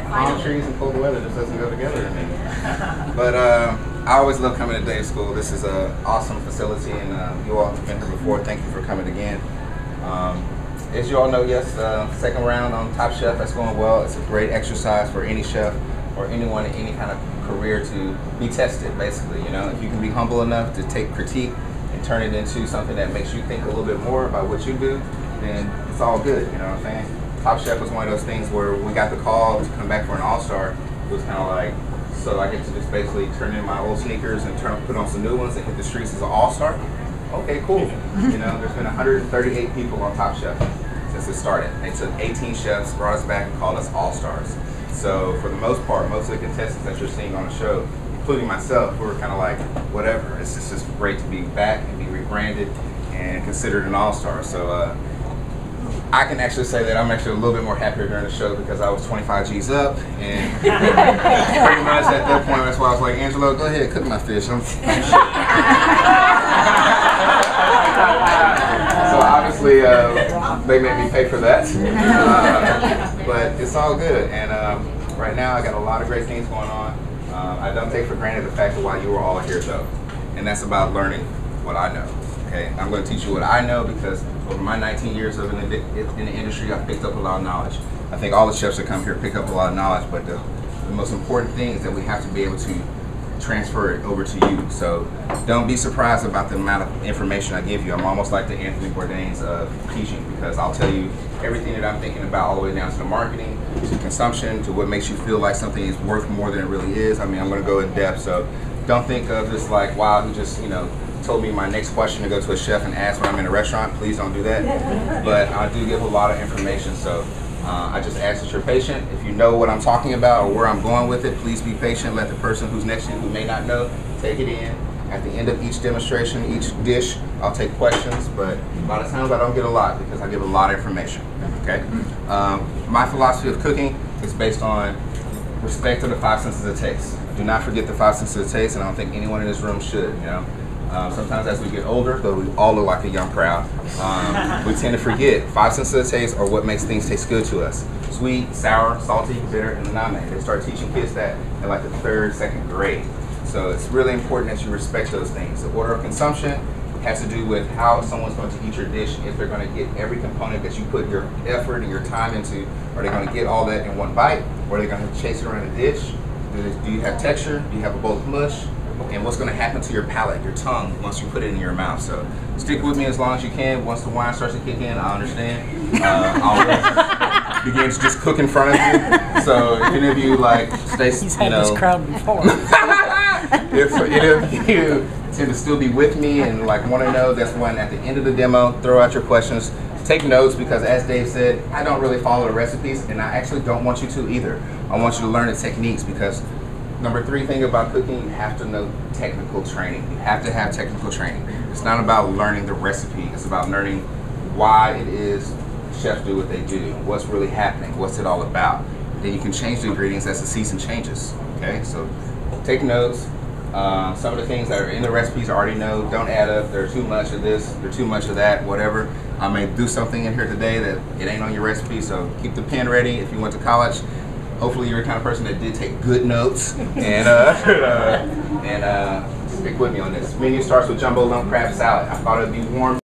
Palm trees and cold weather just doesn't go together to me. But I always love coming to day school. This is an awesome facility, and you all have been here before. Thank you for coming again. As you all know, yes, second round on Top Chef, that's going well. It's a great exercise for any chef or anyone in any kind of career to be tested, basically. You know, if you can be humble enough to take critique and turn it into something that makes you think a little bit more about what you do, then it's all good, you know what I'm saying? Top Chef was one of those things where we got the call to come back for an all-star. It was kind of like, so I get to just basically turn in my old sneakers and put on some new ones and hit the streets as an all-star? Okay, cool. You know, there's been 138 people on Top Chef since it started. They took 18 chefs, brought us back, and called us all-stars. So for the most part, most of the contestants that you're seeing on the show, including myself, we were kind of like, whatever. It's just great to be back and be rebranded and considered an all-star. So I can actually say that I'm actually a little bit more happier during the show because I was 25 G's up, and pretty much at that point, that's why I was like, Angelo, go ahead, cook my fish. So obviously, they made me pay for that, but it's all good. And right now, I got a lot of great things going on. I don't take for granted the fact of why you were all here, though, and that's about learning what I know. Okay, I'm going to teach you what I know because over my 19 years of in the industry, I've picked up a lot of knowledge. I think all the chefs that come here pick up a lot of knowledge, but the most important thing is that we have to be able to transfer it over to you. So don't be surprised about the amount of information I give you. I'm almost like the Anthony Bourdain's of teaching, because I'll tell you everything that I'm thinking about, all the way down to the marketing, to consumption, to what makes you feel like something is worth more than it really is. I mean, I'm going to go in depth, so don't think of this like, wow, he just, you know, told me my next question to go to a chef and ask when I'm in a restaurant. Please don't do that. But I do give a lot of information, so I just ask that you're patient. If you know what I'm talking about or where I'm going with it, please be patient. Let the person who's next to you who may not know take it in. At the end of each demonstration, each dish, I'll take questions, but a lot of times I don't get a lot because I give a lot of information. Okay. My philosophy of cooking is based on respect to the 5 senses of taste. Do not forget the 5 senses of taste, and I don't think anyone in this room should. You know. Sometimes as we get older, though we all look like a young crowd, we tend to forget 5 senses of taste are what makes things taste good to us. Sweet, sour, salty, bitter, and umami. They start teaching kids that in like the 3rd, 2nd grade. So it's really important that you respect those things. The order of consumption has to do with how someone's going to eat your dish. If they're going to get every component that you put your effort and your time into, are they going to get all that in one bite? Or are they going to chase it around the dish? Do you have texture? Do you have a bowl of mush? And what's going to happen to your palate, your tongue, once you put it in your mouth. So stick with me as long as you can. Once the wine starts to kick in, I understand. I'll begin to just cook in front of you. So if any of you like stay, He's had this crowd before. if any of you tend to still be with me and like want to know, that's when at the end of the demo, throw out your questions. Take notes, because as Dave said, I don't really follow the recipes, and I actually don't want you to either. I want you to learn the techniques, because number 3 thing about cooking, you have to know technical training. You have to have technical training. It's not about learning the recipe. It's about learning why it is chefs do what they do, what's really happening, what's it all about. Then you can change the ingredients as the season changes. Okay, so take notes. Some of the things that are in the recipes I already know. Don't add up. There's too much of this, there's too much of that, whatever. I may do something in here today that it ain't on your recipe, so keep the pen ready. If you went to college, hopefully you're the kind of person that did take good notes, and stick with me on this. Menu starts with jumbo lump crab salad. I thought it'd be warm.